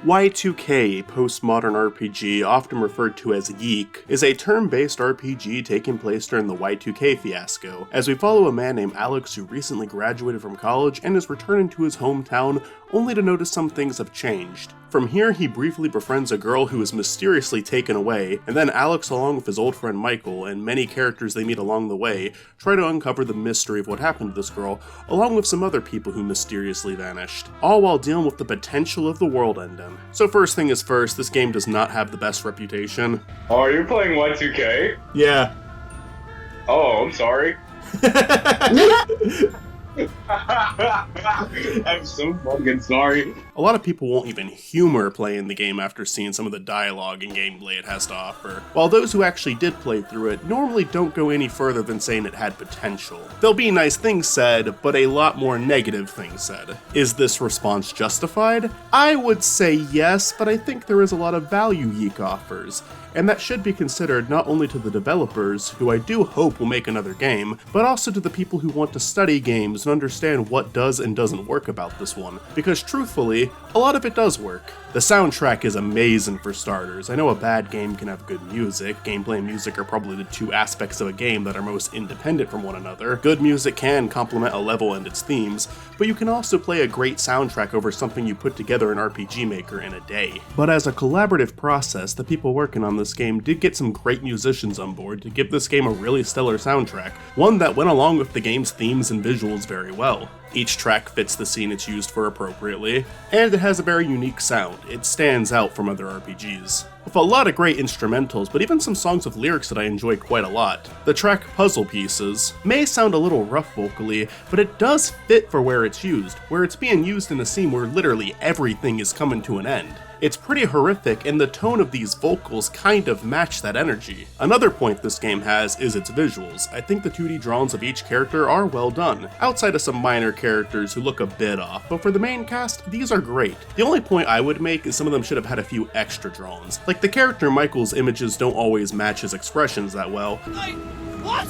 Y2K, a postmodern RPG, often referred to as YIIK, is a turn-based RPG taking place during the Y2K fiasco, as we follow a man named Alex who recently graduated from college and is returning to his hometown only to notice some things have changed. From here, he briefly befriends a girl who is mysteriously taken away, and then Alex, along with his old friend Michael, and many characters they meet along the way, try to uncover the mystery of what happened to this girl, along with some other people who mysteriously vanished, all while dealing with the potential of the world ending. So first thing is first, this game does not have the best reputation. Oh, you're playing Y2K? Yeah. Oh, I'm sorry. I'm so fucking sorry. A lot of people won't even humor playing the game after seeing some of the dialogue and gameplay it has to offer, while those who actually did play through it normally don't go any further than saying it had potential. There'll be nice things said, but a lot more negative things said. Is this response justified? I would say yes, but I think there is a lot of value YIIK offers, and that should be considered not only to the developers, who I do hope will make another game, but also to the people who want to study games and understand what does and doesn't work about this one, because truthfully, a lot of it does work. The soundtrack is amazing for starters. I know a bad game can have good music. Gameplay and music are probably the two aspects of a game that are most independent from one another. Good music can complement a level and its themes, but you can also play a great soundtrack over something you put together in RPG Maker in a day. But as a collaborative process, the people working on this game did get some great musicians on board to give this game a really stellar soundtrack, one that went along with the game's themes and visuals very well. Each track fits the scene it's used for appropriately, and it has a very unique sound. It stands out from other RPGs. With a lot of great instrumentals, but even some songs with lyrics that I enjoy quite a lot. The track Puzzle Pieces may sound a little rough vocally, but it does fit for where it's used, where it's being used in a scene where literally everything is coming to an end. It's pretty horrific, and the tone of these vocals kind of match that energy. Another point this game has is its visuals. I think the 2D drawings of each character are well done, outside of some minor characters who look a bit off, but for the main cast, these are great. The only point I would make is some of them should have had a few extra drawings. Like the character Michael's images don't always match his expressions that well. What?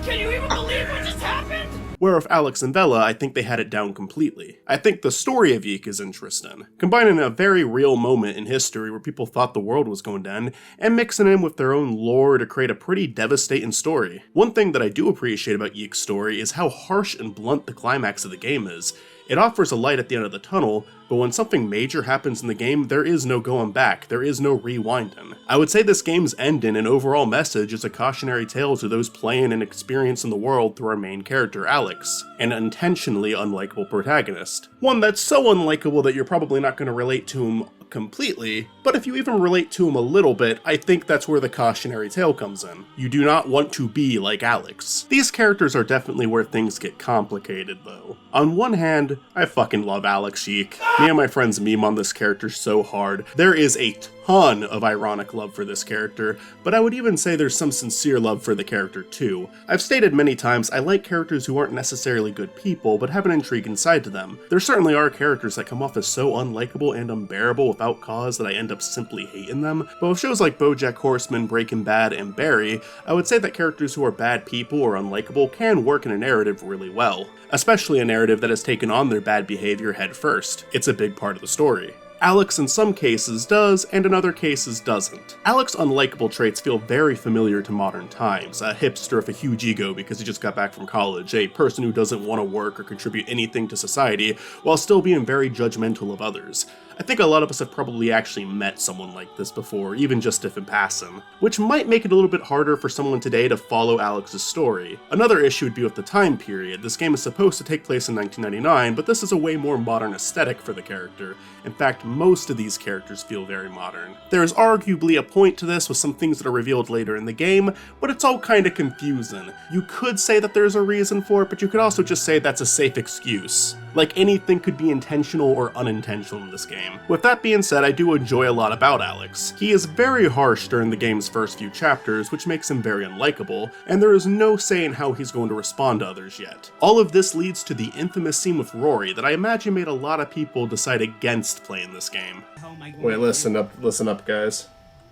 Can you even believe what just happened? Where with Alex and Bella, I think they had it down completely. I think the story of YIIK is interesting, combining a very real moment in history where people thought the world was going to end, and mixing in with their own lore to create a pretty devastating story. One thing that I do appreciate about YIIK's story is how harsh and blunt the climax of the game is. It offers a light at the end of the tunnel, but when something major happens in the game, there is no going back, there is no rewinding. I would say this game's ending and overall message is a cautionary tale to those playing and experiencing the world through our main character, Alex, an intentionally unlikable protagonist. One that's so unlikable that you're probably not going to relate to him completely, but if you even relate to him a little bit, I think that's where the cautionary tale comes in. You do not want to be like Alex. These characters are definitely where things get complicated though. On one hand, I fucking love Alex YIIK. Me and my friends meme on this character so hard. There is a ton of ironic love for this character, but I would even say there's some sincere love for the character too. I've stated many times I like characters who aren't necessarily good people, but have an intriguing side to them. There certainly are characters that come off as so unlikable and unbearable without cause that I end up simply hating them, but with shows like BoJack Horseman, Breaking Bad, and Barry, I would say that characters who are bad people or unlikable can work in a narrative really well, especially a narrative that has taken on their bad behavior head first. It's a big part of the story. Alex in some cases does, and in other cases doesn't. Alex's unlikable traits feel very familiar to modern times. A hipster with a huge ego because he just got back from college, a person who doesn't want to work or contribute anything to society, while still being very judgmental of others. I think a lot of us have probably actually met someone like this before, even just if in passing, which might make it a little bit harder for someone today to follow Alex's story. Another issue would be with the time period. This game is supposed to take place in 1999, but this is a way more modern aesthetic for the character. In fact, most of these characters feel very modern. There is arguably a point to this with some things that are revealed later in the game, but it's all kind of confusing. You could say that there's a reason for it, but you could also just say that's a safe excuse. Like anything could be intentional or unintentional in this game. With that being said, I do enjoy a lot about Alex. He is very harsh during the game's first few chapters, which makes him very unlikable, and there is no saying how he's going to respond to others yet. All of this leads to the infamous scene with Rory that I imagine made a lot of people decide against playing this game. Oh my God. Wait, listen up, guys.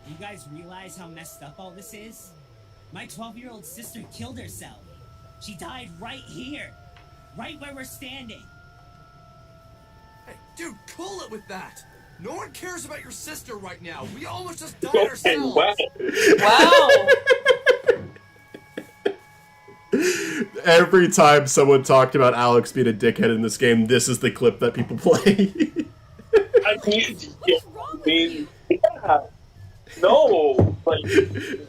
You guys realize how messed up all this is? My 12-year-old sister killed herself. She died right here, right where we're standing. Hey, dude, cool it with that! No one cares about your sister right now. We almost just died Okay, ourselves. wow. Wow. Every time someone talked about Alex being a dickhead in this game, this is the clip that people play. I mean, yeah. No, like,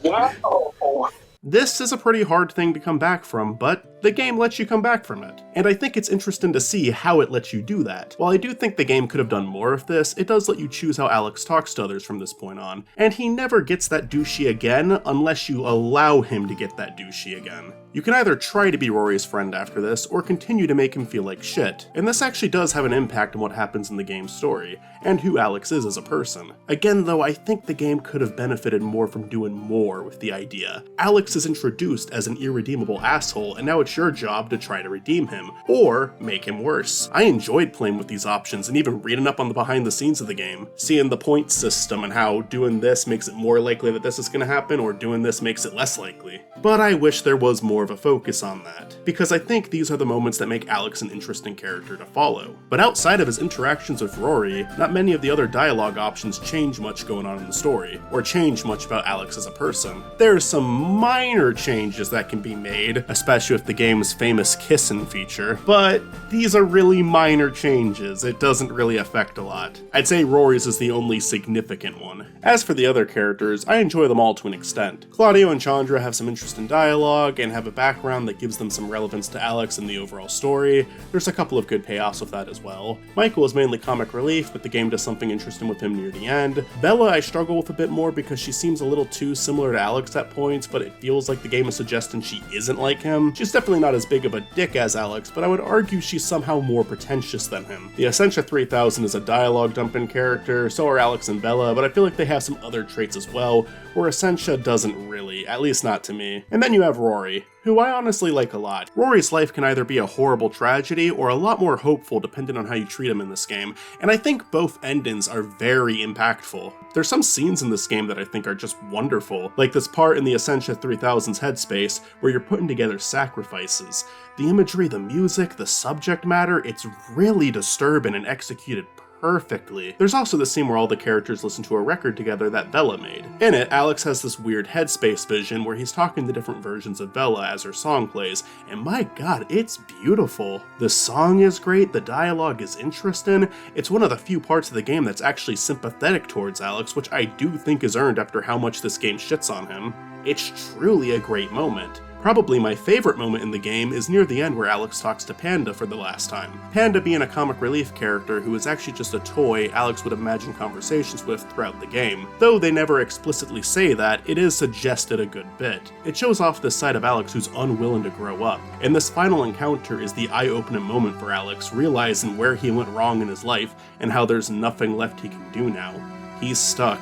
wow. This is a pretty hard thing to come back from, but the game lets you come back from it. And I think it's interesting to see how it lets you do that. While I do think the game could have done more of this, it does let you choose how Alex talks to others from this point on. And he never gets that douchey again unless you allow him to get that douchey again. You can either try to be Rory's friend after this, or continue to make him feel like shit. And this actually does have an impact on what happens in the game's story, and who Alex is as a person. Again though, I think the game could have benefited more from doing more with the idea. Alex is introduced as an irredeemable asshole, and now it's your job to try to redeem him, or make him worse. I enjoyed playing with these options and even reading up on the behind the scenes of the game, seeing the point system and how doing this makes it more likely that this is going to happen, or doing this makes it less likely. But I wish there was more of a focus on that, because I think these are the moments that make Alex an interesting character to follow. But outside of his interactions with Rory, not many of the other dialogue options change much going on in the story, or change much about Alex as a person. There's some minor changes that can be made, especially with the game's famous kissing feature, but these are really minor changes. It doesn't really affect a lot. I'd say Rory's is the only significant one. As for the other characters, I enjoy them all to an extent. Claudio and Chandra have some interesting dialogue and have a background that gives them some relevance to Alex and the overall story. There's a couple of good payoffs with that as well. Michael is mainly comic relief, but the game does something interesting with him near the end. Bella I struggle with a bit more because she seems a little too similar to Alex at points, but it feels like the game is suggesting she isn't like him. She's definitely not as big of a dick as Alex, but I would argue she's somehow more pretentious than him. The Essentia 3000 is a dialogue dumping character, so are Alex and Bella, but I feel like they have some other traits as well, where Essentia doesn't really, at least not to me. And then you have Rory, who I honestly like a lot. Rory's life can either be a horrible tragedy or a lot more hopeful depending on how you treat him in this game, and I think both endings are very impactful. There's some scenes in this game that I think are just wonderful, like this part in the Essentia 3000's headspace where you're putting together sacrifices. The imagery, the music, the subject matter, it's really disturbing and executed perfectly. There's also the scene where all the characters listen to a record together that Bella made. In it, Alex has this weird headspace vision where he's talking to different versions of Bella as her song plays, and my god, it's beautiful. The song is great, the dialogue is interesting, it's one of the few parts of the game that's actually sympathetic towards Alex, which I do think is earned after how much this game shits on him. It's truly a great moment. Probably my favorite moment in the game is near the end where Alex talks to Panda for the last time. Panda being a comic relief character who is actually just a toy Alex would imagine conversations with throughout the game. Though they never explicitly say that, it is suggested a good bit. It shows off this side of Alex who's unwilling to grow up, and this final encounter is the eye-opening moment for Alex, realizing where he went wrong in his life and how there's nothing left he can do now. He's stuck.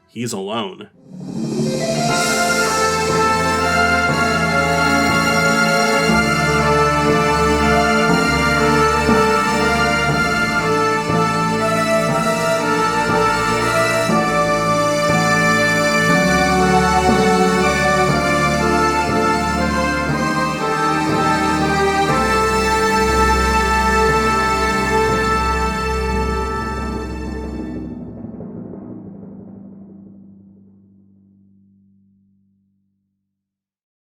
He's alone.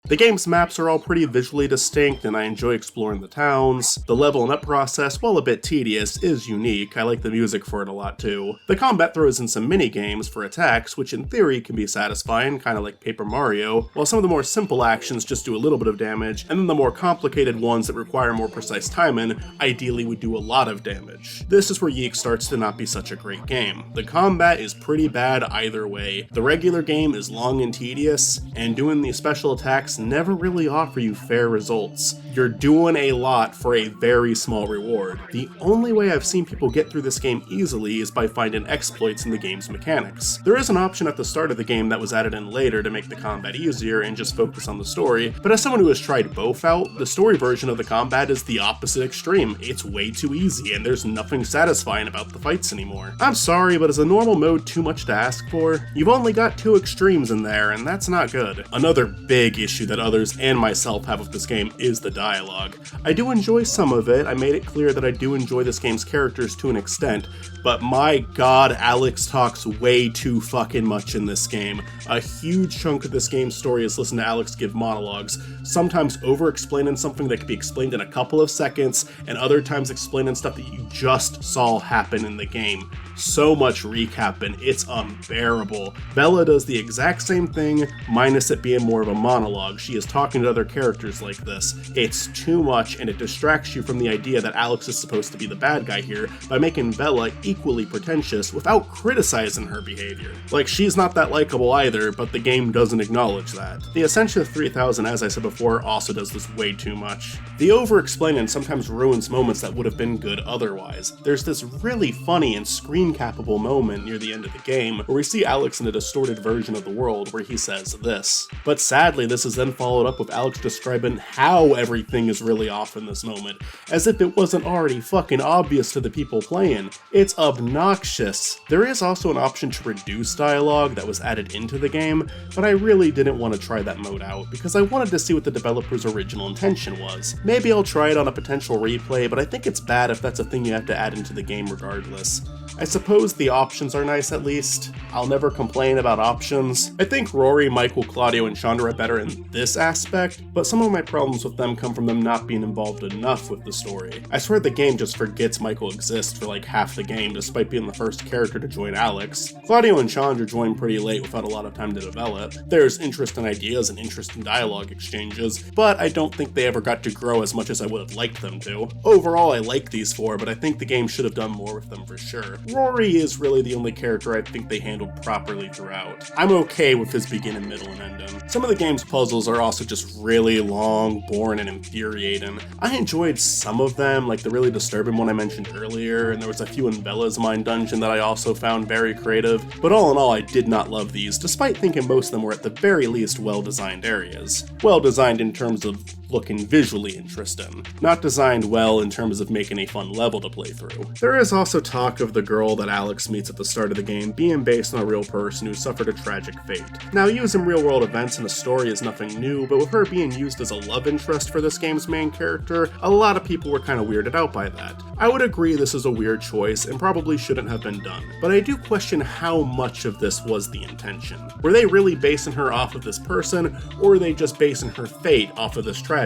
The game's maps are all pretty visually distinct, and I enjoy exploring the towns. The leveling up process, while a bit tedious, is unique. I like the music for it a lot too. The combat throws in some mini-games for attacks, which in theory can be satisfying, kinda like Paper Mario, while some of the more simple actions just do a little bit of damage, and then the more complicated ones that require more precise timing ideally would do a lot of damage. This is where YIIK starts to not be such a great game. The combat is pretty bad either way. The regular game is long and tedious, and doing the special attacks never really offer you fair results. You're doing a lot for a very small reward. The only way I've seen people get through this game easily is by finding exploits in the game's mechanics. There is an option at the start of the game that was added in later to make the combat easier and just focus on the story, but as someone who has tried both out, the story version of the combat is the opposite extreme. It's way too easy and there's nothing satisfying about the fights anymore. I'm sorry, but is a normal mode too much to ask for? You've only got two extremes in there, and that's not good. Another big issue that others and myself have with this game is the dialogue. I do enjoy some of it, I made it clear that I do enjoy this game's characters to an extent, but my god, Alex talks way too fucking much in this game. A huge chunk of this game's story is listen to Alex give monologues, sometimes over-explaining something that could be explained in a couple of seconds, and other times explaining stuff that you just saw happen in the game. So much recapping, it's unbearable. Bella does the exact same thing, minus it being more of a monologue. She is talking to other characters like this. It's too much, and it distracts you from the idea that Alex is supposed to be the bad guy here by making Bella equally pretentious without criticizing her behavior. Like, she's not that likable either, but the game doesn't acknowledge that. The Essentia 3000, as I said before, also does this way too much. The over-explaining sometimes ruins moments that would have been good otherwise. There's this really funny and screen-cappable moment near the end of the game where we see Alex in a distorted version of the world where he says this. But sadly, this is then followed up with Alex describing how everything is really off in this moment, as if it wasn't already fucking obvious to the people playing. It's obnoxious. There is also an option to reduce dialogue that was added into the game, but I really didn't want to try that mode out because I wanted to see what the developer's original intention was. Maybe I'll try it on a potential replay, but I think it's bad if that's a thing you have to add into the game regardless. I suppose the options are nice at least. I'll never complain about options. I think Rory, Michael, Claudio, and Chandra are better in this aspect, but some of my problems with them come from them not being involved enough with the story. I swear the game just forgets Michael exists for like half the game despite being the first character to join Alex. Claudio and Chandra joined pretty late without a lot of time to develop. There's interesting ideas and interesting dialogue exchanges, but I don't think they ever got to grow as much as I would have liked them to. Overall, I like these four, but I think the game should have done more with them for sure. Rory is really the only character I think they handled properly throughout. I'm okay with his beginning, middle, and ending. Some of the game's puzzles are also just really long, boring, and infuriating. I enjoyed some of them, like the really disturbing one I mentioned earlier, and there was a few in Bella's Mine Dungeon that I also found very creative, but all in all I did not love these, despite thinking most of them were at the very least well-designed areas. Well-designed in terms of looking visually interesting, not designed well in terms of making a fun level to play through. There is also talk of the girl that Alex meets at the start of the game being based on a real person who suffered a tragic fate. Now, using real-world events in a story is nothing new, but with her being used as a love interest for this game's main character, a lot of people were kind of weirded out by that. I would agree this is a weird choice and probably shouldn't have been done, but I do question how much of this was the intention. Were they really basing her off of this person, or were they just basing her fate off of this tragedy?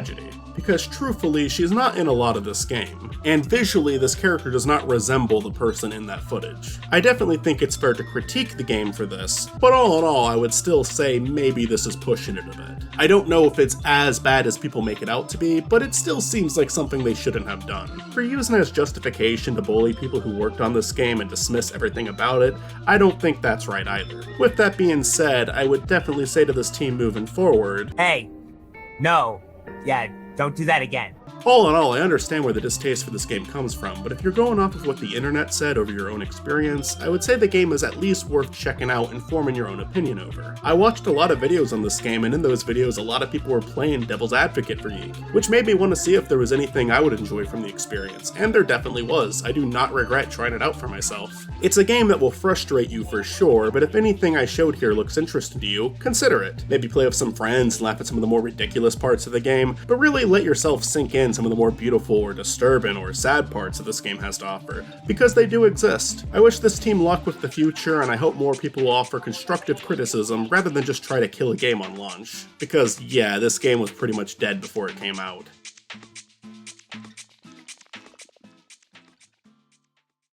Because truthfully, she's not in a lot of this game, and visually this character does not resemble the person in that footage. I definitely think it's fair to critique the game for this, but all in all I would still say maybe this is pushing it a bit. I don't know if it's as bad as people make it out to be, but it still seems like something they shouldn't have done. For using it as justification to bully people who worked on this game and dismiss everything about it, I don't think that's right either. With that being said, I would definitely say to this team moving forward, Hey, no. Yeah, don't do that again. All in all, I understand where the distaste for this game comes from, but if you're going off of what the internet said over your own experience, I would say the game is at least worth checking out and forming your own opinion over. I watched a lot of videos on this game, and in those videos a lot of people were playing devil's advocate for YIIK, which made me want to see if there was anything I would enjoy from the experience, and there definitely was. I do not regret trying it out for myself. It's a game that will frustrate you for sure, but if anything I showed here looks interesting to you, consider it. Maybe play with some friends and laugh at some of the more ridiculous parts of the game, but really let yourself sink in some of the more beautiful or disturbing or sad parts that this game has to offer, because they do exist. I wish this team luck with the future, and I hope more people will offer constructive criticism rather than just try to kill a game on launch. Because yeah, this game was pretty much dead before it came out.